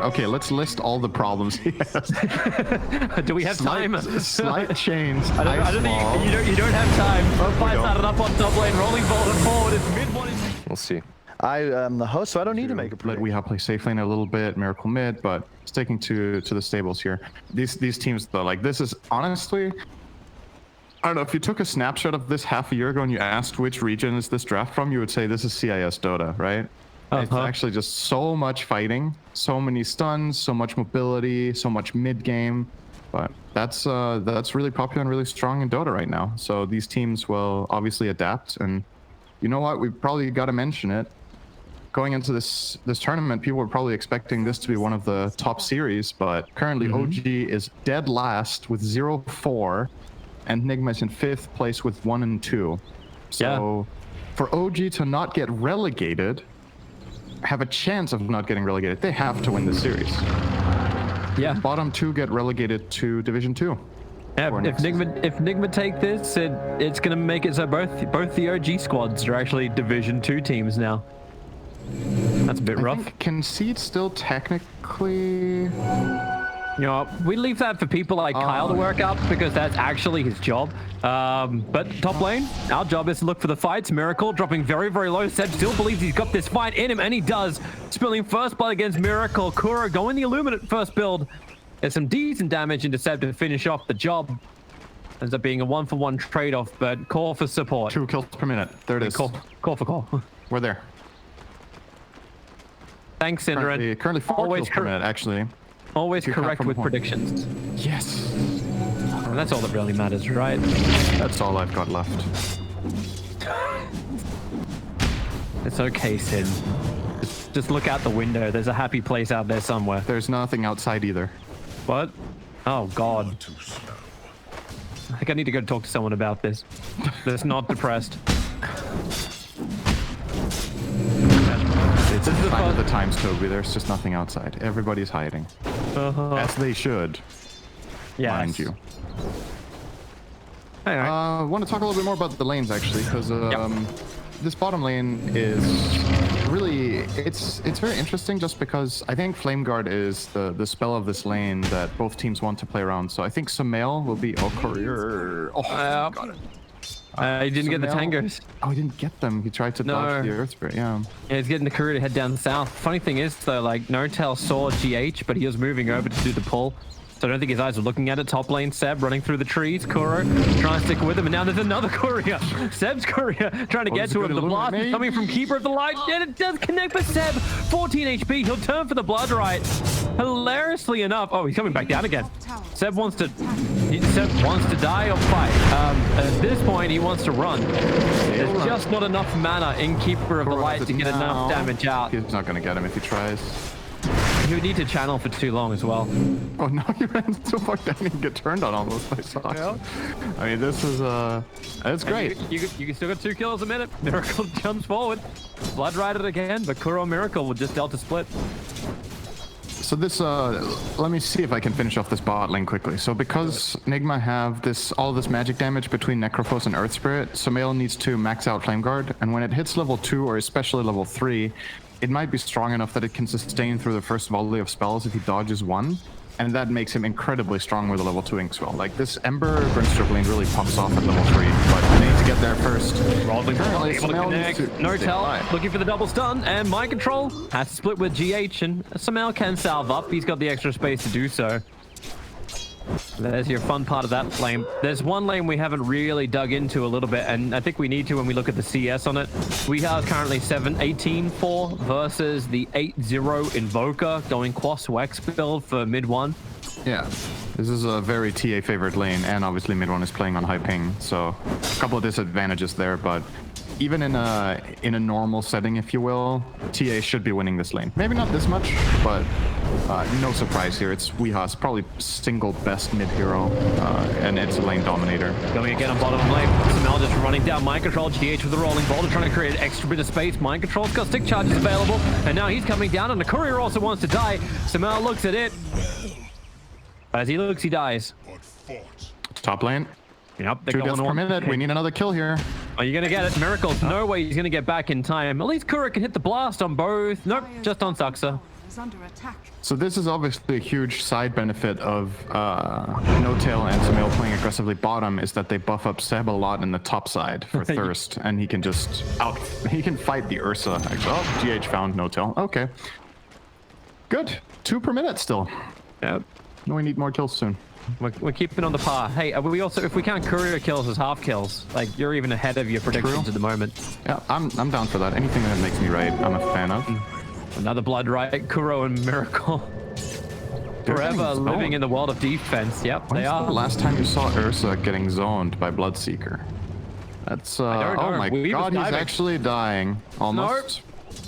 Okay, let's list all the problems he has. Do we have time? Slight change. I don't think you don't have time. Both fights started up on top lane, rolling forward and forward. It's mid one. We'll see. I am the host, so I don't need to make a prediction. Let Weehaw play safe lane a little bit, Miracle mid, but sticking to the stables here. These teams though, like this is honestly, I don't know, if you took a snapshot of this half a year ago and you asked which region is this draft from, you would say this is CIS Dota, right? It's actually just so much fighting, so many stuns, so much mobility, so much mid game. But that's really popular and really strong in Dota right now. So these teams will obviously adapt, and you know what? We probably got to mention it. Going into this tournament, people were probably expecting this to be one of the top series, but currently OG is dead last with 0-4, and Nigma is in 5th place with 1 and 2. So for OG to not get relegated, have a chance of not getting relegated, they have to win this series. Yeah. Bottom 2 get relegated to Division 2. Yeah, if Nigma take this, it's gonna make it so both the OG squads are actually Division 2 teams now. That's a bit rough. Think Concede still technically. You know, we leave that for people like Kyle to work out because that's actually his job. But top lane, our job is to look for the fights. Miracle dropping very, very low. Seb still believes he's got this fight in him, and he does. Spilling first blood against Miracle. Kuro going the Illuminate first build. There's some decent damage into Seb to finish off the job. Ends up being a 1-for-1 trade-off, but call for support. 2 kills per minute. There it is. Call for call. We're there. Thanks, Synderen. Currently 4 kills per minute, actually. Always correct with predictions. Yes. And that's all that really matters, right? That's all I've got left. It's okay, Sid. Just look out the window. There's a happy place out there somewhere. There's nothing outside either. What? Oh, God. I think I need to go talk to someone about this. That's not depressed. It's a sign of the times, Toby. There's just nothing outside. Everybody's hiding. As they should. Yes. Mind you. Anyway. I want to talk a little bit more about the lanes, actually, because this bottom lane is really, it's very interesting just because I think Flame Guard is the spell of this lane that both teams want to play around. So I think Sumail will be courier. Oh, got it. He didn't get the tangers. Oh, he didn't get them. He tried to dodge the Earth Spirit, yeah. Yeah, he's getting the courier to head down south. Funny thing is, though, like, No-Tail saw GH, but he was moving over to do the pull. So I don't think his eyes were looking at it. Top lane, Seb running through the trees. Kuro trying to stick with him, and now there's another courier. Seb's courier trying to get to him. The blast is coming from Keeper of the Light, and it does connect with Seb. 14 HP. He'll turn for the Blood Right. Hilariously enough, oh, he's coming back down again. Seb wants to die or fight. At this point, he wants to run. There's just not enough mana in Keeper of the Light to get enough damage out. He's not going to get him if he tries. He would need to channel for too long as well. Oh, no, he ran so far down he can get turned on almost by Sox. Yeah. I mean, this is, it's great. You can still get 2 kills a minute. Miracle jumps forward. Blood Right it again, but Kuro Miracle will just Delta split. So this, let me see if I can finish off this bot lane quickly. So because Nigma have all this magic damage between Necrophos and Earth Spirit, Sumail needs to max out Flame Guard, and when it hits level 2 or especially level 3, it might be strong enough that it can sustain through the first volley of spells if he dodges one, and that makes him incredibly strong with a level 2 ink spell. Like this Ember Grinstrip lane really pops off at level 3, but they need to get there first. No-Tail looking for the double stun, and Mind Control has to split with GH, and Sumail can salve up. He's got the extra space to do so. There's your fun part of that lane. There's one lane we haven't really dug into a little bit, and I think we need to when we look at the CS on it. We are currently 18-4 versus the 8-0 Invoker going Quas Wex build for mid 1. Yeah, this is a very TA favored lane, and obviously mid 1 is playing on high ping, so a couple of disadvantages there, but even in a normal setting, if you will, TA should be winning this lane. Maybe not this much, but no surprise here. It's Weehaw's probably single best mid hero, and it's a lane dominator. Going again on bottom lane. Sumail just running down Mind Control. GH with the rolling boulder, trying to create an extra bit of space. Mind Control's got stick charges available, and now he's coming down, and the courier also wants to die. Sumail looks at it. As he looks, he dies. Top lane. Yep, 2 deaths per minute. We need another kill here. Are you gonna get it? Miracles. No way he's gonna get back in time. At least Kuro can hit the blast on both. Nope, just on Suxa. is under attack. So this is obviously a huge side benefit of No-Tail and Sumail playing aggressively bottom, is that they buff up Seb a lot in the top side for Thirst, and he can just he can fight the Ursa. Actually, oh, GH found No-Tail. Okay. Good. 2 per minute still. Yep. We need more kills soon. We're keeping on the par. Hey, we also, if we count courier kills as half kills, like you're even ahead of your predictions at the moment. Yeah, I'm down for that. Anything that makes me right, I'm a fan of. Another blood right, Kuro and Miracle. Forever living in the world of defense. Yep, they are. The last time you saw Ursa getting zoned by Bloodseeker? That's oh my god, he's actually dying. Almost. Nope.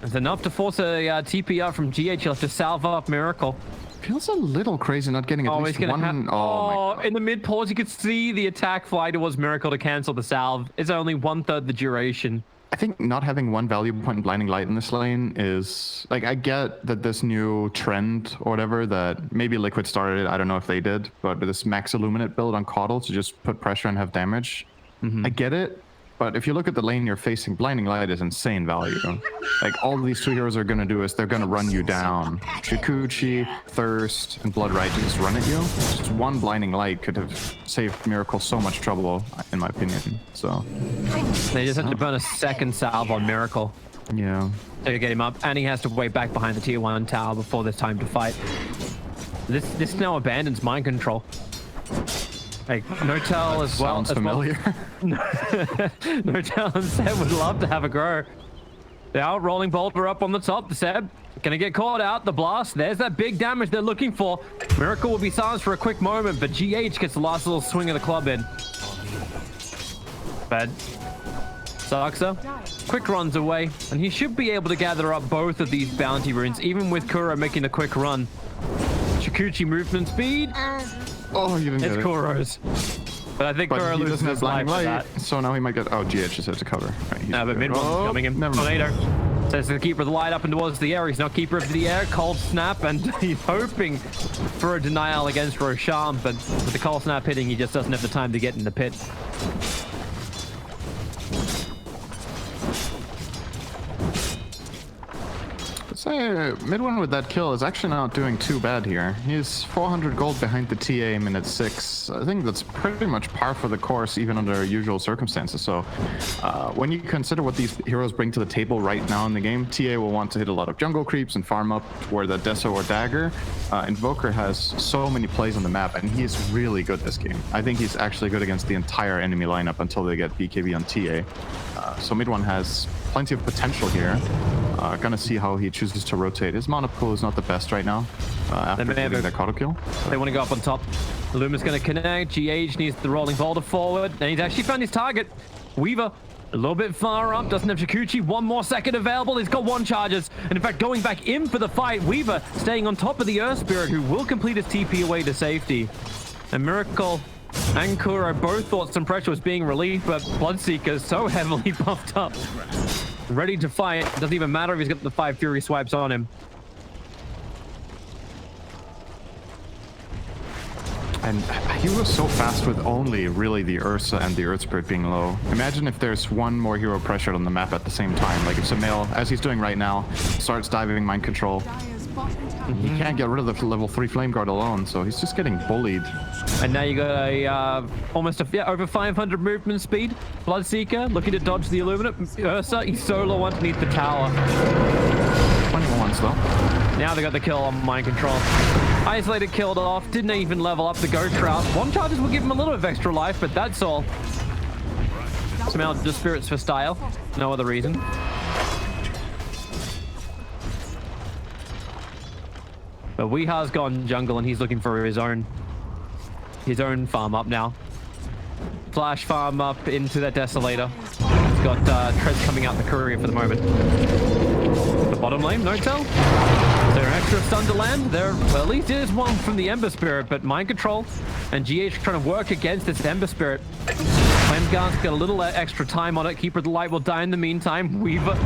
It's enough to force a TP out from GH. He'll have to salve up Miracle. Feels a little crazy not getting at least one. Oh, in the mid pause, you could see the attack fly towards Miracle to cancel the salve. It's only 1/3 the duration. I think not having one value point in blinding light in this lane is like, I get that this new trend or whatever that maybe Liquid started it. I don't know if they did, but this max illuminate build on Caudle to just put pressure and have damage. I get it. But if you look at the lane you're facing, Blinding Light is insane value. Like, all these 2 heroes are going to do is they're going to run you down. Shukuchi, Thirst, and Blood Right just run at you. Just one Blinding Light could have saved Miracle so much trouble, in my opinion. So they just have to burn a second salve on Miracle. Yeah. To get him up, and he has to wait back behind the tier 1 tower before there's time to fight. This now abandons mind control. Like, No-Tail as well. Sounds familiar. No-Tail and Seb would love to have a grow. Now, Rolling Boulder up on the top. Seb gonna get caught out. The blast. There's that big damage they're looking for. Miracle will be silenced for a quick moment, but GH gets the last little swing of the club in. Bad. Saxa quick runs away, and he should be able to gather up both of these bounty runes, even with Kuro making a quick run. Shukuchi movement speed. Oh, you didn't get it. It's Kuro's. But I think Kuro loses his life for that. So now he might get... Oh, GH just has to cover. Right, no, but mid one's coming in. Tornado says the keeper of the light up and towards the air. He's not keeper of the air. Cold snap, and he's hoping for a denial against Roshan, but with the cold snap hitting, he just doesn't have the time to get in the pit. Say mid one with that kill is actually not doing too bad here. He's 400 gold behind the TA minute 6. I think that's pretty much par for the course even under usual circumstances. So when you consider what these heroes bring to the table right now in the game, TA will want to hit a lot of jungle creeps and farm up toward the Deso or Dagger. Invoker has so many plays on the map, and he's really good this game. I think he's actually good against the entire enemy lineup until they get BKB on TA. So mid one has plenty of potential here. Gonna see how he chooses to rotate. His mana pool is not the best right now after getting that Caudle kill. They want to go up on top. Luma's going to connect. GH needs the rolling boulder forward, and he's actually found his target. Weaver a little bit far up, doesn't have Shukuchi. 1 more second available. He's got 1 charges, and in fact going back in for the fight. Weaver staying on top of the Earth Spirit, who will complete his TP away to safety. And Miracle and Kuro both thought some pressure was being relieved, but Bloodseeker is so heavily buffed up, ready to fight. It doesn't even matter if he's got the 5 Fury swipes on him. And he was so fast with only really the Ursa and the Earth Spirit being low. Imagine if there's one more hero pressured on the map at the same time. Like if Sumail, as he's doing right now, starts diving mind control. He can't get rid of the level 3 Flame Guard alone, so he's just getting bullied. And now you got a almost over 500 movement speed. Bloodseeker looking to dodge the Illuminate. Ursa, he's solo underneath the tower. 21s though. Now they got the kill on mind control. Isolated killed off, didn't even level up the Ghost Trout. 1 charges will give him a little bit of extra life, but that's all. Sumail just spirits for style, no other reason. But Weeha's gone jungle and he's looking for his own farm up now. Flash farm up into that Desolator. He's got treads coming out the courier for the moment. The bottom lane, No-Tail. Is there an extra stun to land? There well, at least is 1 from the Ember Spirit, but mind control and GH trying to work against this Ember Spirit. Flameguard's got a little extra time on it. Keeper of the Light will die in the meantime. Weaver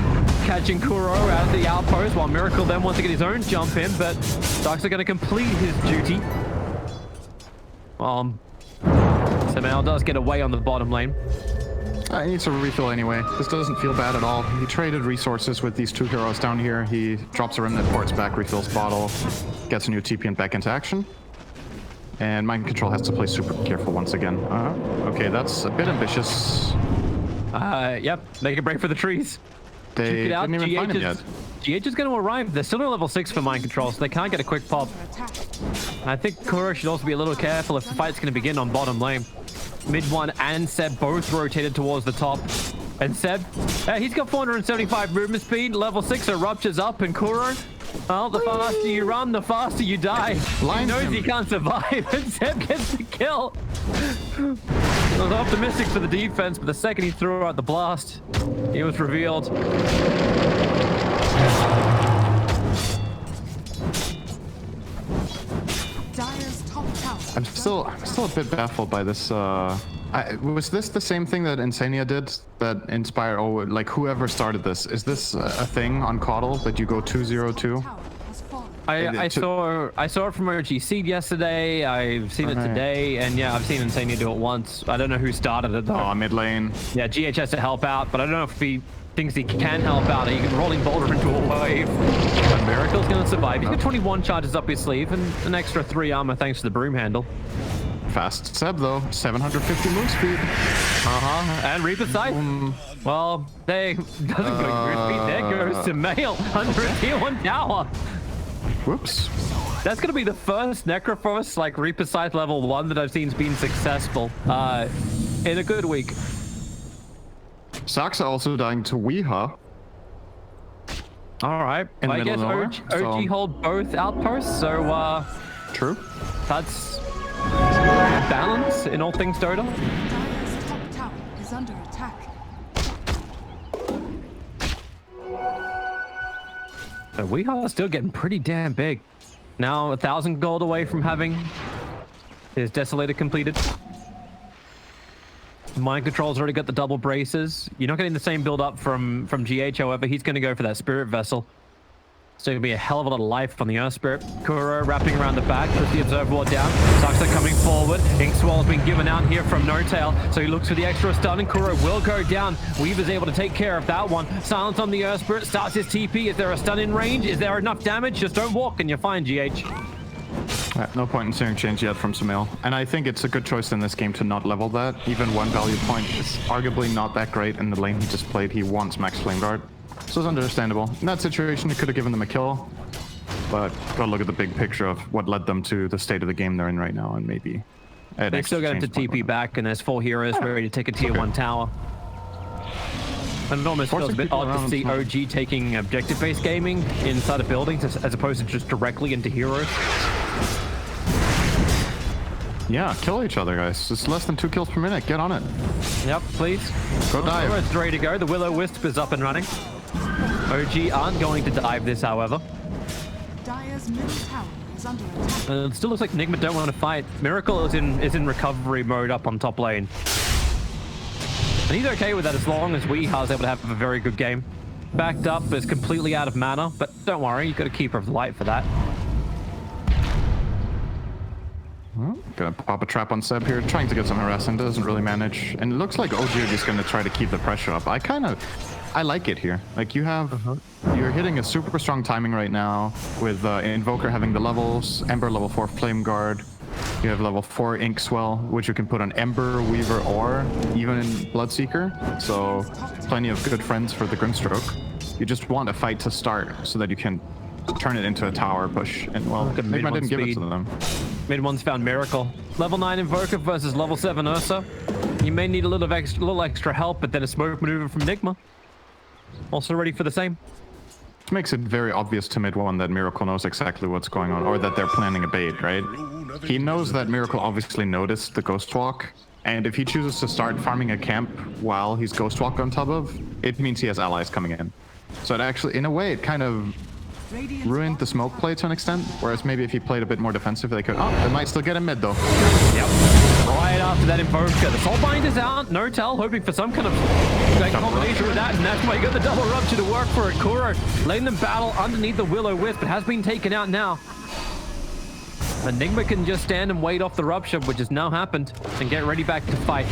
catching Kuro out of the outpost, while Miracle then wants to get his own jump in, but Starks are going to complete his duty. Sumail does get away on the bottom lane. He needs a refill anyway. This doesn't feel bad at all. He traded resources with these two heroes down here. He drops a remnant, ports back, refills bottle, gets a new TP and back into action. And Mind Control has to play super careful once again. Okay, that's a bit ambitious. Yep, make a break for the trees. They didn't even find him yet. GH is going to arrive. They're still no level 6 for Mind Control, so they can't get a quick pop. I think Kuro should also be a little careful if the fight's going to begin on bottom lane. Mid one and Seb both rotated towards the top. And Seb, he's got 475 movement speed, level 6 ruptures up, and Kuro, well, the faster you run, the faster you die. He knows he can't survive, and Seb gets the kill. I was optimistic for the defense, but the second he threw out the blast, he was revealed. I'm still a bit baffled by this. Was this the same thing that Insania did that inspired, like whoever started this? Is this a thing on Caudle that you go 2-0-2? I saw it from OG Seed yesterday. I've seen it today, and yeah, I've seen Insania do it once. I don't know who started it though. Oh, mid lane. Yeah, GH has to help out, but I don't know if he thinks he can help out. He can rolling boulder into a wave. But Miracle's gonna survive. He's got 21 charges up his sleeve and an extra 3 armor thanks to the broom handle. Fast Seb though, 750 move speed. And Reaper Scythe. Well, they doesn't go move speed. There goes Sumail under a tier 1 tower. Whoops. That's gonna be the first Necrophos like Reaper Scythe level 1 that I've seen's been successful in a good week. Saksa also dying to Weeha. All right. In the I guess nowhere, OG hold both outposts, so true. That's balance in all things Dota. Dire's top tower is under attack. We are still getting pretty damn big. Now 1,000 gold away from having his Desolator completed. Mind Control's already got the double braces. You're not getting the same build up from GH, however, he's going to go for that Spirit Vessel. So it'll be a hell of a lot of life on the Earth Spirit. Kuro wrapping around the back, puts the Observer Ward down. Saksa coming forward. Inkswell's been given out here from No-Tail, so he looks for the extra stun, and Kuro will go down. Weaver's able to take care of that one. Silence on the Earth Spirit, starts his TP. Is there a stun in range? Is there enough damage? Just don't walk and you're fine, GH. No point in seeing change yet from Sumail. And I think it's a good choice in this game to not level that. Even one value point is arguably not that great in the lane he just played. He wants max flame guard. So it's understandable. In that situation, it could have given them a kill. But gotta look at the big picture of what led them to the state of the game they're in right now, and maybe... They still got him to TP back, and there's 4 heroes ready to take a tier 1 tower. And it almost feels a bit odd to see OG taking objective-based gaming inside of buildings as opposed to just directly into heroes. Yeah, kill each other, guys. It's less than 2 kills per minute. Get on it. Yep, please. Go dive. It's ready to go. The Will-O-Wisp is up and running. OG aren't going to dive this, however. Dire's middle tower is under attack. It still looks like Nigma don't want to fight. Miracle is in recovery mode up on top lane. And he's okay with that as long as Weeha's able to have a very good game. Backed up is completely out of mana, but don't worry, you've got a Keeper of the Light for that. Well, gonna pop a trap on Seb here, trying to get some harassment, doesn't really manage. And it looks like OG are just gonna try to keep the pressure up. I like it here. Like you have, you're hitting a super strong timing right now with Invoker having the levels, Ember level 4 Flame Guard. You have level 4 Inkswell, which you can put on Ember, Weaver, or even in Bloodseeker. So plenty of good friends for the Grimstroke. You just want a fight to start so that you can turn it into a tower push. And well, Nigma didn't give it to them. Mid one's found Miracle. Level 9 Invoker versus level 7 Ursa. You may need a little extra help, but then a smoke maneuver from Nigma. Also ready for the same. It makes it very obvious to mid one that Miracle knows exactly what's going on, or that they're planning a bait, right? He knows that Miracle obviously noticed the Ghost Walk, and if he chooses to start farming a camp while he's Ghost Walk on top of, it means he has allies coming in. So it actually, in a way, it kind of ruined the smoke play to an extent, whereas maybe if he played a bit more defensive, they could... Oh, they might still get him mid, though. Yep. Right after that Invoker, the Soulbinder's out. No-Tell hoping for some kind of combination with that, and that's why you got the double rupture to work for it. Kuro letting them battle underneath the Will-O-Wisp, but has been taken out now. Enigma can just stand and wait off the rupture, which has now happened, and get ready back to fight.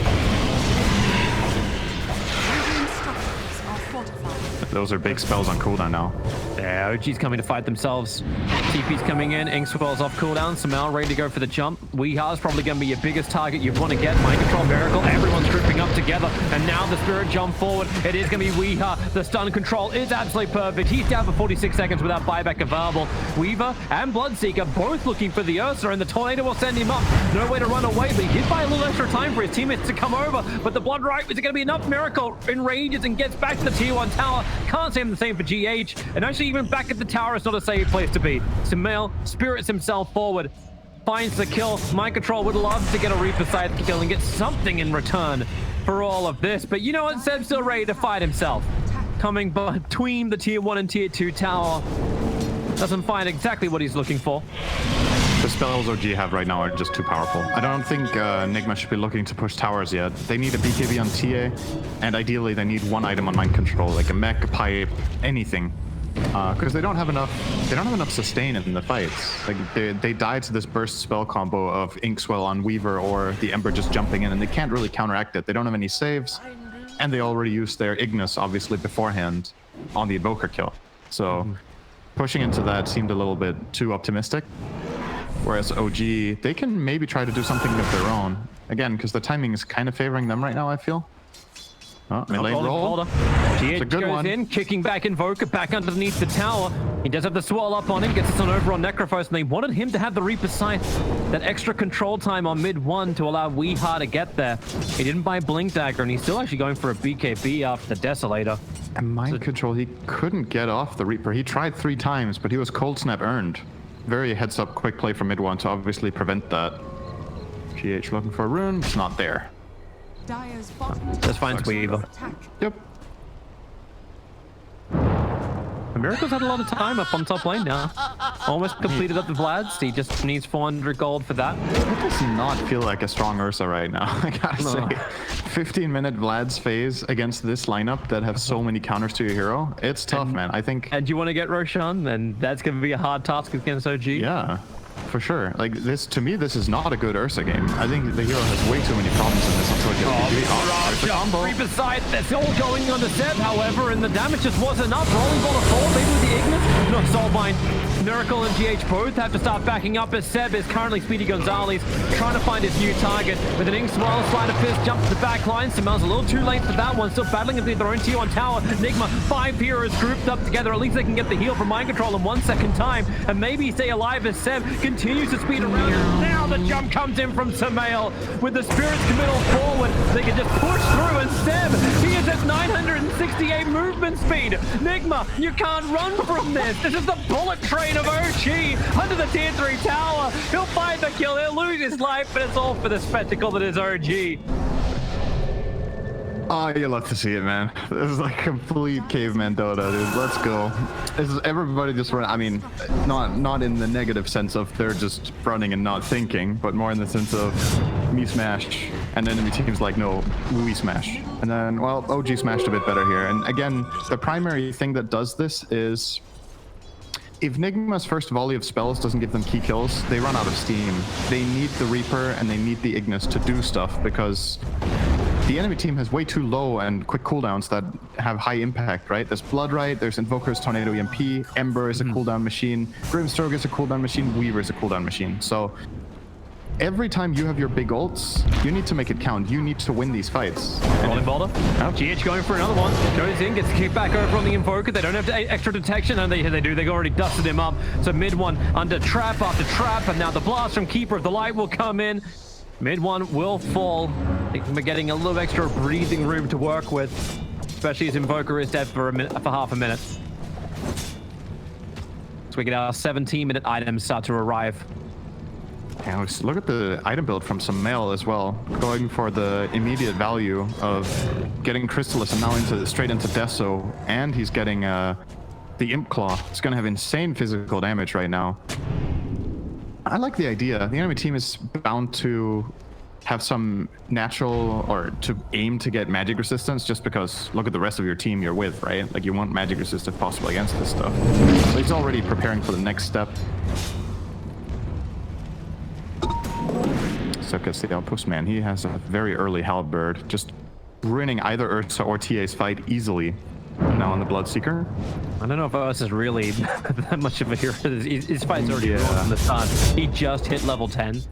Those are big spells on cooldown now. Yeah, OG's coming to fight themselves. TP's coming in. Inkswell's off cooldown. Sumail ready to go for the jump. Weeha's probably going to be your biggest target you want to get. Mind Control Miracle. Everyone's grouping up together. And now the Spirit jump forward. It is going to be Weeha. The stun control is absolutely perfect. He's down for 46 seconds without buyback available. Weaver and Bloodseeker both looking for the Ursa, and the Tornado will send him up. No way to run away, but he did buy a little extra time for his teammates to come over. But the Blood Right, is it going to be enough? Miracle enrages and gets back to the tier 1 tower. Can't say the same for GH. And actually, even back at the tower is not a safe place to be. Sumail spirits himself forward, finds the kill. Mind Control would love to get a Reaper side kill and get something in return for all of this. But you know what? Seb's still ready to fight himself. Coming between the tier 1 and tier 2 tower. Doesn't find exactly what he's looking for. The spells OG have right now are just too powerful. I don't think Nigma should be looking to push towers yet. They need a BKB on TA, and ideally they need one item on Mind Control, like a mech, a pipe, anything. Because they don't have enough sustain in the fights. Like they die to this burst spell combo of Inkswell on Weaver or the Ember just jumping in, and they can't really counteract it. They don't have any saves, and they already used their Ignis obviously beforehand on the Invoker kill. So pushing into that seemed a little bit too optimistic. Whereas OG, they can maybe try to do something of their own. Again, because the timing is kind of favoring them right now, I feel. Oh, melee roll. GH goes in, kicking back Invoker back underneath the tower. He does have the swirl up on him, gets us on over on Necrophos, and they wanted him to have the Reaper Scythe, that extra control time on mid 1 to allow Weeha to get there. He didn't buy Blink Dagger, and he's still actually going for a BKB after the Desolator. And Mind Control, he couldn't get off the Reaper. He tried 3 times, but he was Cold Snap earned. Very heads up quick play from mid 1 to obviously prevent that. GH looking for a rune, it's not there. Just finds Weaver. Yep. Miracle's had a lot of time up on top lane now. Almost completed up the Vlads. He just needs 400 gold for that. It does not feel like a strong Ursa right now, I gotta say. 15-minute Vlad's phase against this lineup that have so many counters to your hero. It's tough, man. I think... And you want to get Roshan, then that's going to be a hard task against OG. Yeah. For sure. Like this, to me, this is not a good Ursa game. I think the hero has way too many problems in this until it gets combo. Reaper side, that's all going on to Seb, however, and the damage just wasn't enough. Rolling ball to fall, maybe with the Ignis. No, Soulbind. Miracle and GH both have to start backing up as Seb is currently Speedy Gonzalez trying to find his new target with an Inkswell, Slide of Fist, jump to the back line. Sumail's a little too late for that one, still battling with their own tier 1 tower. Nigma, 5 heroes grouped up together. At least they can get the heal from Mind Control in 1 second time and maybe stay alive as Seb continues to speed around. Now the jump comes in from Sumail with the Spirit's committal forward. They can just push through and Seb, he is at 968 movement speed. Nigma, you can't run from this. This is the bullet train of OG under the tier 3 tower. He'll find the kill, he'll lose his life, but it's all for the spectacle that is OG. Oh, you love to see it, man. This is like complete caveman Dota, dude. Let's go. This is everybody just run. I mean, not in the negative sense of they're just running and not thinking, but more in the sense of me smash, and enemy team's like, no, we smash. And then, well, OG smashed a bit better here. And again, the primary thing that does this is if Nigma's first volley of spells doesn't give them key kills, they run out of steam. They need the Reaper and they need the Ignis to do stuff because the enemy team has way too low and quick cooldowns that have high impact, right? There's Bloodright, there's Invoker's Tornado EMP, Ember is a cooldown machine, Grimstroke is a cooldown machine, Weaver is a cooldown machine. So every time you have your big ults, you need to make it count. You need to win these fights. Rolling boulder. GH going for another one. Goes in, gets kicked back over on the Invoker. They don't have extra detection. And they do. They've already dusted him up. So mid 1 under trap after trap. And now the blast from Keeper of the Light will come in. Mid 1 will fall. I think we're getting a little extra breathing room to work with. Especially as Invoker is dead for half a minute. So we get our 17-minute items start to arrive. Yeah, look at the item build from Sumail as well. Going for the immediate value of getting Crystallis and now straight into Deso. And he's getting the Imp Claw. It's going to have insane physical damage right now. I like the idea. The enemy team is bound to have some natural or to aim to get magic resistance just because look at the rest of your team you're with, right? Like you want magic resist if possible against this stuff. So he's already preparing for the next step. So gets the outpost, man. He has a very early halberd, just ruining either Ursa or TA's fight easily. now on the Bloodseeker. I don't know if Ursa is really that much of a hero. His fight's already won from the start. He just hit level 10.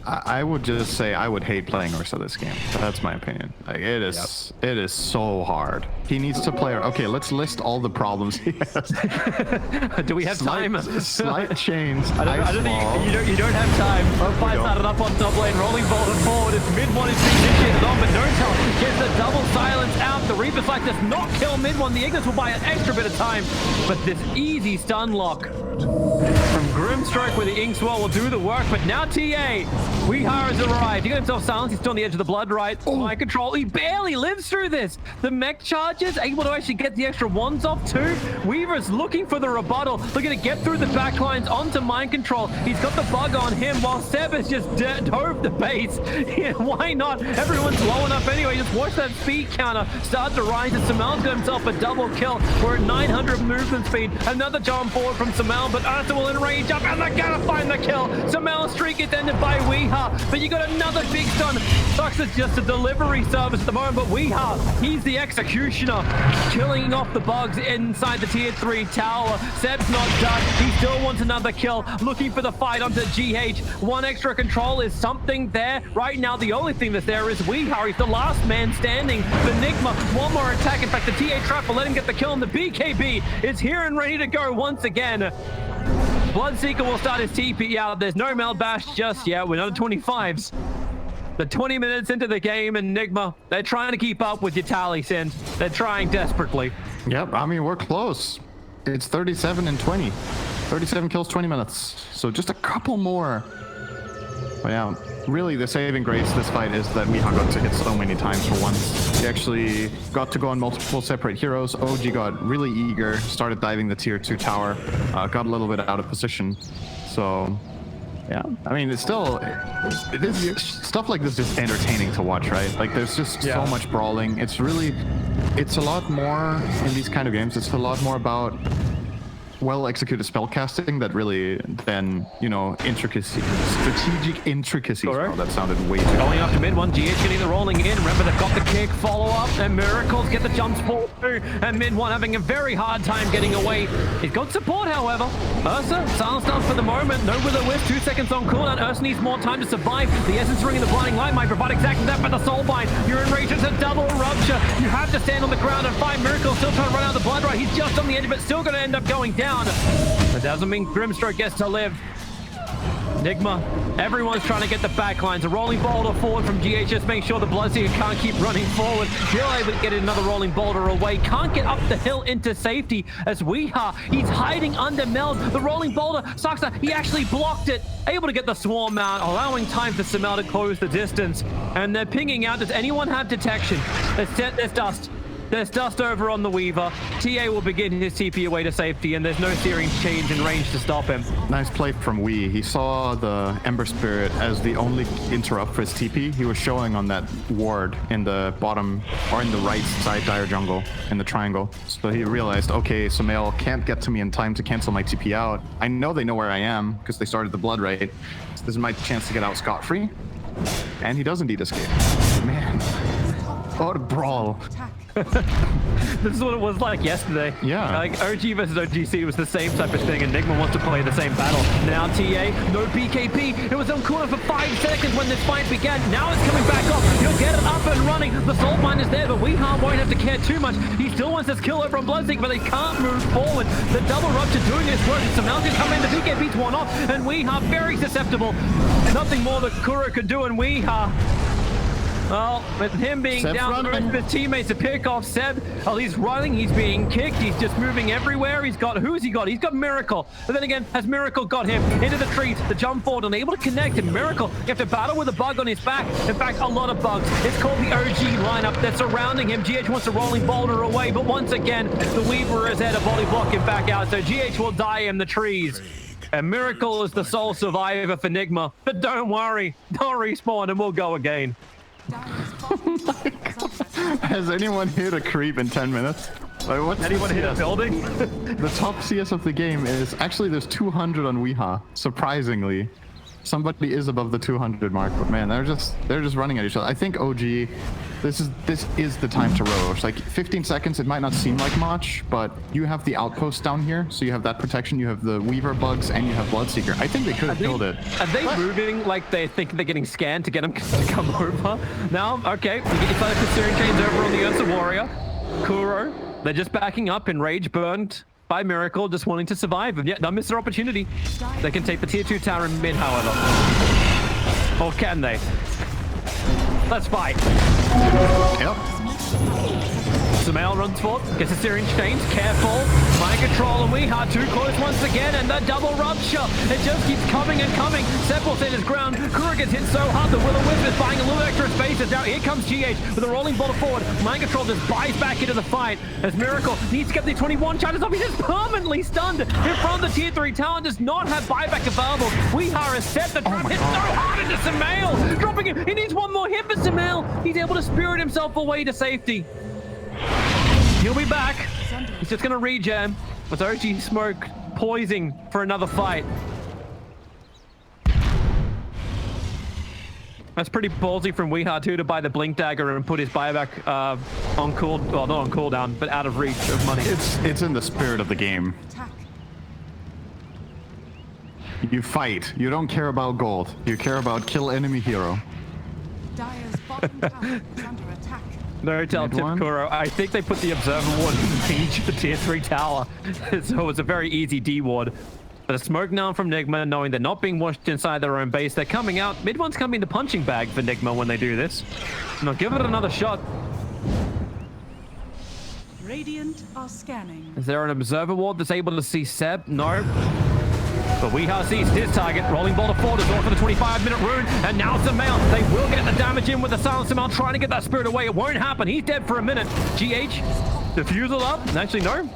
I would just say I would hate playing Ursa this game. That's my opinion. Like, it is so hard. He needs to play. Okay, let's list all the problems he has. Do we have time? Slight chains. I don't think you don't have time. Both fights started up on top lane, rolling boulder forward. It's mid one is being initiated on, but NoTel gets the double silence out. The Reaper Sight does not kill mid one. The Ignis will buy an extra bit of time, but this easy stun lock from Grimstroke with the Inkswell will do the work. But now TA, Weehar has arrived. He got himself silenced. He's still on the edge of the blood right. Mind control. He barely lives through this. The mech charges, able to actually get the extra wands off too. Weaver's looking for the rebuttal, looking to get through the backlines onto mind control. He's got the bug on him while Seb has just dove the base. Yeah, why not? Everyone's low enough anyway. Just watch that speed counter start to rise. And Sumail's got himself a double kill. We're at 900 movement speed. Another jump forward from Sumail, but Arthur will enrage up and they're gonna find the kill. Sumail's streak is ended by Weehar, but you got another big stun. Sucks it's just a delivery service at the moment, but Weehar, he's the executioner, killing off the bugs inside the tier 3 tower. Seb's not done. He still wants another kill, looking for the fight onto GH. One extra control is something there. Right now, the only thing that's there is Weehar. He's the last man standing. The Nigma, one more attack. In fact, the TA trap will let him get the kill, and the BKB is here and ready to go once again. Bloodseeker will start his TP out. There's no meld bash just yet. We're under 25s. The 20 minutes into the game, and Nigma, they're trying to keep up with your tally, Sind. They're trying desperately. Yep, I mean, we're close. It's 37 and 20. 37 kills, 20 minutes. So just a couple more. But yeah, really the saving grace this fight is that Weehar got to hit so many times for once. He actually got to go on multiple separate heroes. OG got really eager, started diving the tier 2 tower, got a little bit out of position. So yeah, I mean, it's still, stuff like this is entertaining to watch, right? Like there's just so much brawling. It's a lot more in these kind of games. It's a lot more about well-executed spellcasting that really then, you know, strategic intricacies. Oh, that sounded way too going up to mid one. GH getting the rolling in. Remember, they've got the kick follow-up, and Miracles get the jumps forward too. And mid one having a very hard time getting away. He's got support, however. Ursa silenced up for the moment. No Will-O-Wisp, 2 seconds on cooldown. Ursa needs more time to survive. The Essence Ring and the Blinding Light might provide exactly that, but the Soulbind, you're enraged. It's a double rupture. You have to stand on the ground and fight. Miracles still trying to run out of the blood right. He's just on the edge, but still going to end up going down. That doesn't mean Grimstroke gets to live. Nigma, everyone's trying to get the backlines. A rolling boulder forward from GH, just make sure the Bloodseeker can't keep running forward. Still able to get another rolling boulder away. Can't get up the hill into safety as Weehar, he's hiding under Meld. The rolling boulder, Saksa, he actually blocked it. Able to get the swarm out, allowing time for Sumail to close the distance. And they're pinging out. Does anyone have detection? There's dust. There's dust over on the Weaver. TA will begin his TP away to safety, and there's no searing change in range to stop him. Nice play from Wee. He saw the Ember Spirit as the only interrupt for his TP. He was showing on that ward in the bottom, or in the right side dire jungle, in the triangle. So he realized, okay, Sumail can't get to me in time to cancel my TP out. I know they know where I am, because they started the blood right. So this is my chance to get out scot-free. And he does indeed escape. Man, what a brawl. This is what it was like yesterday. Yeah. Like OG versus OGC was the same type of thing, and Nigma wants to play the same battle. Now TA, no BKP. It was on corner for 5 seconds when this fight began. Now it's coming back off. He'll get it up and running. The Soulbind is there, but Weehar won't have to care too much. He still wants this kill over on Bloodseeker, but they can't move forward. The double rupture doing this work. Sumail just come in, the BKP's worn off, and Weehar very susceptible. Nothing more that Kuro could do, and Weehar, well, with him being Seb's down, the rest of his teammates to pick off Seb. Oh, he's running, he's being kicked, he's just moving everywhere. He's got, who's he got? He's got Miracle. But then again, has Miracle got him into the trees, the jump forward, and able to connect. And Miracle, you have to battle with a bug on his back. In fact, a lot of bugs. It's called the OG lineup that's surrounding him. GH wants a rolling boulder away, but once again, the Weaver is there to body block him back out. So GH will die in the trees. And Miracle is the sole survivor for Nigma. But don't worry, they'll respawn and we'll go again. Has anyone hit a creep in 10 minutes? Like, what's anyone hit a building? The top CS of the game is actually there's 200 on Weehar. Surprisingly, somebody is above the 200 mark, but man, they're just running at each other. I think OG This is the time to roach. Like 15 seconds, it might not seem like much, but you have the outpost down here, so you have that protection. You have the Weaver bugs, and you have Bloodseeker. I think they could have killed it. Are they moving like they think they're getting scanned to get them to come over? Now, okay, you get your focus Syrian chains over on the Ursa Warrior. Kuro, they're just backing up in rage burned by Miracle, just wanting to survive. And yet, don't miss their opportunity. They can take the tier 2 tower in mid, however. Or can they? Let's fight. Yep. Sumail runs forward, gets the Syrian chains, careful. Mind control, and we are too close once again, and the double rupture. It just keeps coming and coming. Seb will stand his ground. Kuro gets hit so hard that Will-O-Wisp is buying a little extra space. And now here comes GH with a rolling ball forward. Mind control just buys back into the fight as Miracle needs to get the 21 charges up. He's just permanently stunned in front of the tier 3 tower. Does not have buyback available. Weehaw has set the trap. Hits so hard into Sumail. Dropping him. He needs one more hit for Sumail. He's able to spirit himself away to safety. He'll be back. He's just going to regen with OG Smoke poising for another fight. That's pretty ballsy from Weehaw too to buy the Blink Dagger and put his buyback on cool, well, not on cooldown, but out of reach of money. It's in the spirit of the game. Attack. You fight. You don't care about gold. You care about kill enemy hero. Dire's bottom tower is under attack. No tell tip Kuro. I think they put the Observer Ward in range of the tier 3 tower. So it's a very easy D ward. But a smoke now from Nigma, knowing they're not being washed inside their own base. They're coming out. Mid one's coming to punching bag for Nigma when they do this. Now give it another shot. Radiant are scanning. Is there an Observer Ward that's able to see Seb? No. But Weehaw sees his target. Rolling ball to forward as well for the 25-minute rune. And now Sumail. They will get the damage in with the silence. Sumail trying to get that spirit away. It won't happen. He's dead for a minute. GH, defusal up. Actually, no.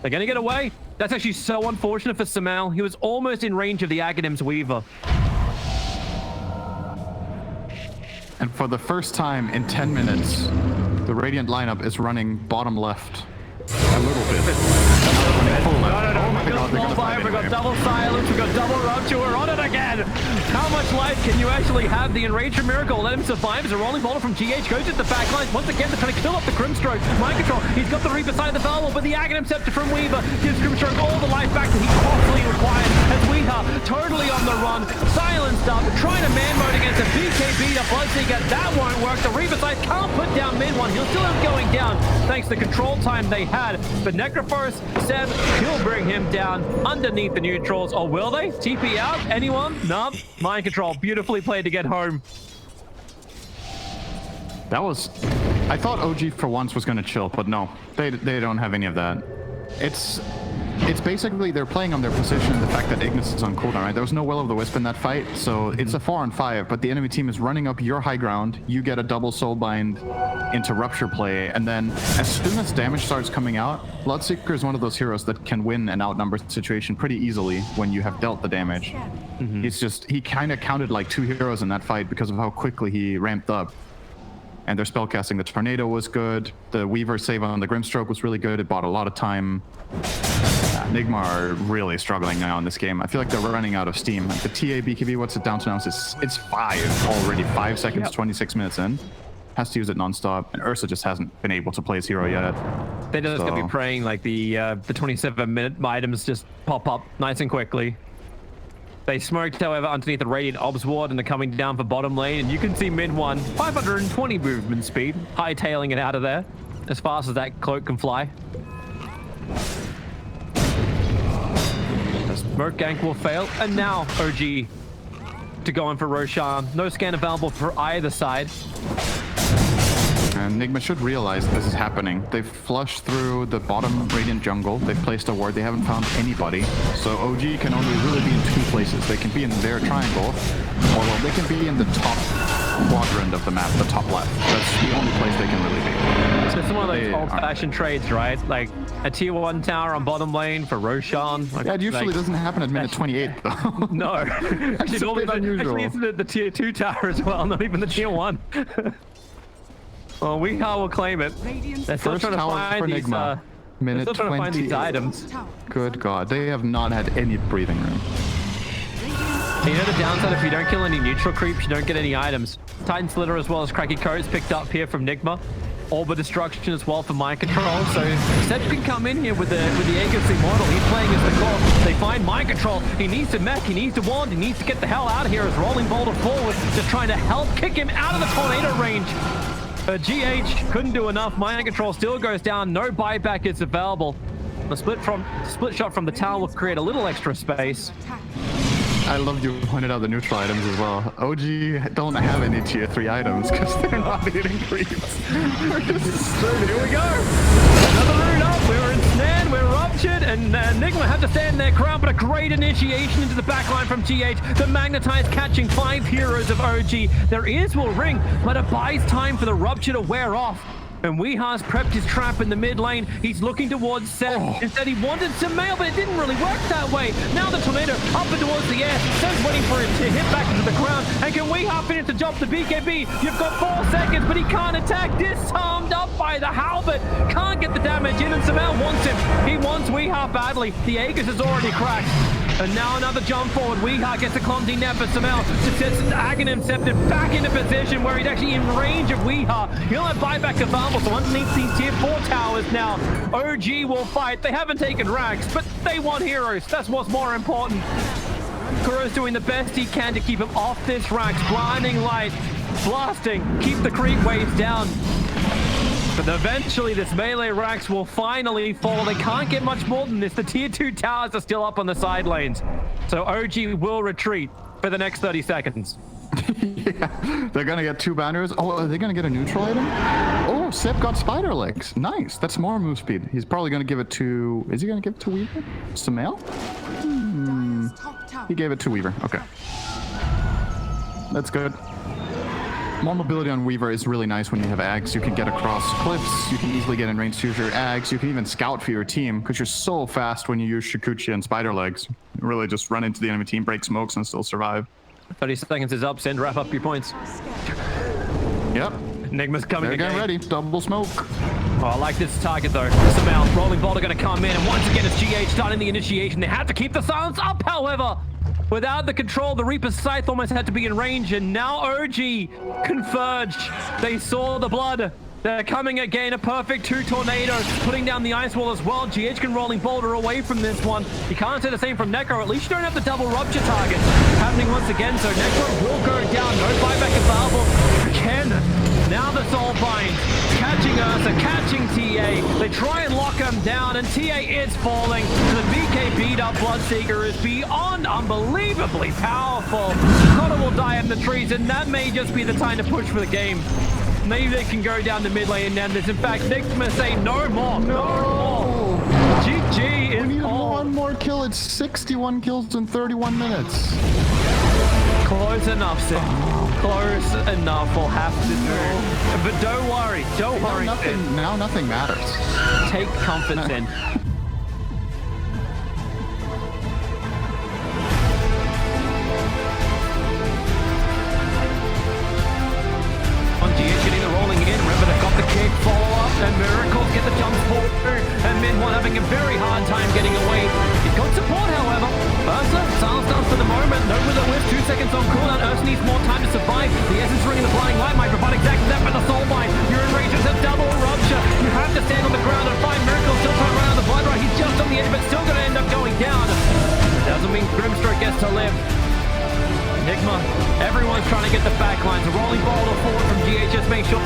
They're going to get away. That's actually so unfortunate for Sumail. He was almost in range of the Aghadim's Weaver. And for the first time in 10 minutes, the Radiant lineup is running bottom left. A little bit. We got small fire, we got double silence, we got double rupture, we're on it again! How much life can you actually have? The Enrager Miracle let him survive as a rolling ball from GH goes at the back line. Once again, they're trying to kill up the Grimstroke. Mind control, he's got the Reaper side of the Valor, but the Aghanim Scepter from Weaver gives Grimstroke all the life back that he constantly required as Weehaw totally on the run, silenced up, trying to man mode against a BKB to Bloodseeker. That won't work. The Reaper side can't put down mid one. He'll still end up going down thanks to the control time they had. But Necrophorus, Seb, he'll bring him down underneath the neutrals. Or will they? TP out? Anyone? No. Mind control. Beautifully played to get home. That was... I thought OG for once was going to chill, but no. They don't have any of that. It's basically they're playing on their position, the fact that Ignis is on cooldown, right? There was no Will-O-Wisp in that fight, so it's a 4-on-5, but the enemy team is running up your high ground. You get a double soulbind into Rupture play, and then as soon as damage starts coming out, Bloodseeker is one of those heroes that can win an outnumbered situation pretty easily when you have dealt the damage. He kind of counted like 2 heroes in that fight because of how quickly he ramped up. And their spellcasting, the Tornado was good. The Weaver save on the Grimstroke was really good. It bought a lot of time. Nigma are really struggling now in this game. I feel like they're running out of steam. Like the TA BKB, what's it down to now? It's 5 already. 5 seconds, 26 minutes in. Has to use it nonstop. And Ursa just hasn't been able to play his hero yet. They're just going to be praying like the 27-minute items just pop up nice and quickly. They smoked, however, underneath the Radiant Obs Ward and they're coming down for bottom lane. And you can see mid one, 520 movement speed, hightailing it out of there as fast as that cloak can fly. The smoke gank will fail. And now OG to go in for Roshan. No scan available for either side. And Nigma should realize this is happening. They've flushed through the bottom Radiant jungle. They've placed a ward. They haven't found anybody. So OG can only really be in 2 places. They can be in their triangle, or well, they can be in the top quadrant of the map, the top left. That's the only place they can really be. So it's one of those old-fashioned trades, right? Like a tier 1 tower on bottom lane for Roshan. Like, yeah, it usually doesn't happen at minute 28, though. No. Actually, it's the tier 2 tower as well, not even the tier 1. Well, Weehaw will claim it. They're still trying to find these, minute 20. These items. Good God, they have not had any breathing room. You know the downside, if you don't kill any neutral creeps, you don't get any items. Titan Slitter as well as Cracky Codes picked up here from Nigma. Orb Destruction as well for Mind Control. So Seb can come in here with the Agency model. He's playing as the core. They find Mind Control. He needs to mech. He needs to wand. He needs to get the hell out of here as Rolling Boulder forward, just trying to help kick him out of the tornado range. GH couldn't do enough. Mind Control still goes down. No buyback is available. The split shot from the tower will create a little extra space. I love you pointed out the neutral items as well. OG don't have any tier 3 items because they're not hitting creeps. Here we go. Another rune up. We're ensnared. We're ruptured. And Nigma had to stand their ground, but a great initiation into the backline from GH. The Magnetize catching 5 heroes of OG. Their ears will ring, but it buys time for the rupture to wear off. And Weeha's prepped his trap in the mid lane. He's looking towards Seb. Instead, he wanted Sumail, but it didn't really work that way. Now the tornado up and towards the air. Seb's waiting for it to hit back into the ground. And can Weeha finish the job to BKB? You've got 4 seconds, but he can't attack. Disarmed up by the halberd. Can't get the damage in, and Sumail wants him. He wants Weeha badly. The Aegis is already cracked. And now another jump forward. Weeha gets a clumsy net for Sumail. Just sets Aghanim Scepter back into position where he's actually in range of Weeha. He'll have buyback available. So underneath these tier 4 towers now, OG will fight. They haven't taken racks, but they want heroes. That's what's more important. Kuro's doing the best he can to keep him off this racks. Blinding light, blasting, keep the creep waves down. But eventually this melee racks will finally fall. They can't get much more than this. The tier 2 towers are still up on the side lanes. So OG will retreat for the next 30 seconds. Yeah, they're gonna get 2 banners. Oh, are they gonna get a neutral item? Oh, Seb got spider legs. Nice. That's more move speed. He's probably gonna give it to... Is he gonna give it to Weaver? Sumail? He gave it to Weaver. Okay. That's good. More mobility on Weaver is really nice when you have Ags. You can get across cliffs. You can easily get in range to use your Ags. You can even scout for your team because you're so fast when you use Shikuchi and spider legs. You really just run into the enemy team, break smokes, and still survive. 30 seconds is up. Send, wrap up your points. Yep. Nigma's coming They're getting ready. Double smoke. Oh, I like this target though. Sumail, Rolling Boulder going to come in, and once again it's GH starting the initiation. They had to keep the silence up, however. Without the control, the Reaper's Scythe almost had to be in range, and now OG converged. They saw the blood. They're coming again, a perfect 2 tornadoes, putting down the ice wall as well. GH can Rolling Boulder away from this one. You can't say the same from Necro. At least you don't have the double rupture target happening once again, so Necro will go down. No buyback available. Ken, now the Soul Bind, catching Ursa, catching TA. They try and lock him down, and TA is falling. The BK beat up Bloodseeker is beyond unbelievably powerful. Connor will die in the trees, and that may just be the time to push for the game. Maybe they can go down the mid lane and end this. In fact, Nigma say no more. No more. GG is we need all. 1 more kill. It's 61 kills in 31 minutes. Close enough, Sid. Close enough. We'll have to do. But don't worry. Don't worry, Sid. Now nothing matters. Take comfort, Sid. Kick, follow up, and Miracles get the jump forward, and Min1 having a very hard time getting away. He's got support, however. Ursa, silence dance for the moment. No Wither Whip, 2 seconds on cooldown. Ursa needs more time to survive. The Essence Ring and the Blinding Light might provide exactly that for the Soul Bind. You're in range of a double rupture. You have to stand on the ground and find Miracles. Still trying to run out of the blood right. He's just on the edge, but still going to end up going down. Doesn't mean Grimstroke gets to live. Nigma, everyone's trying to get the backlines. A Rolling Boulder forward from GHS, make sure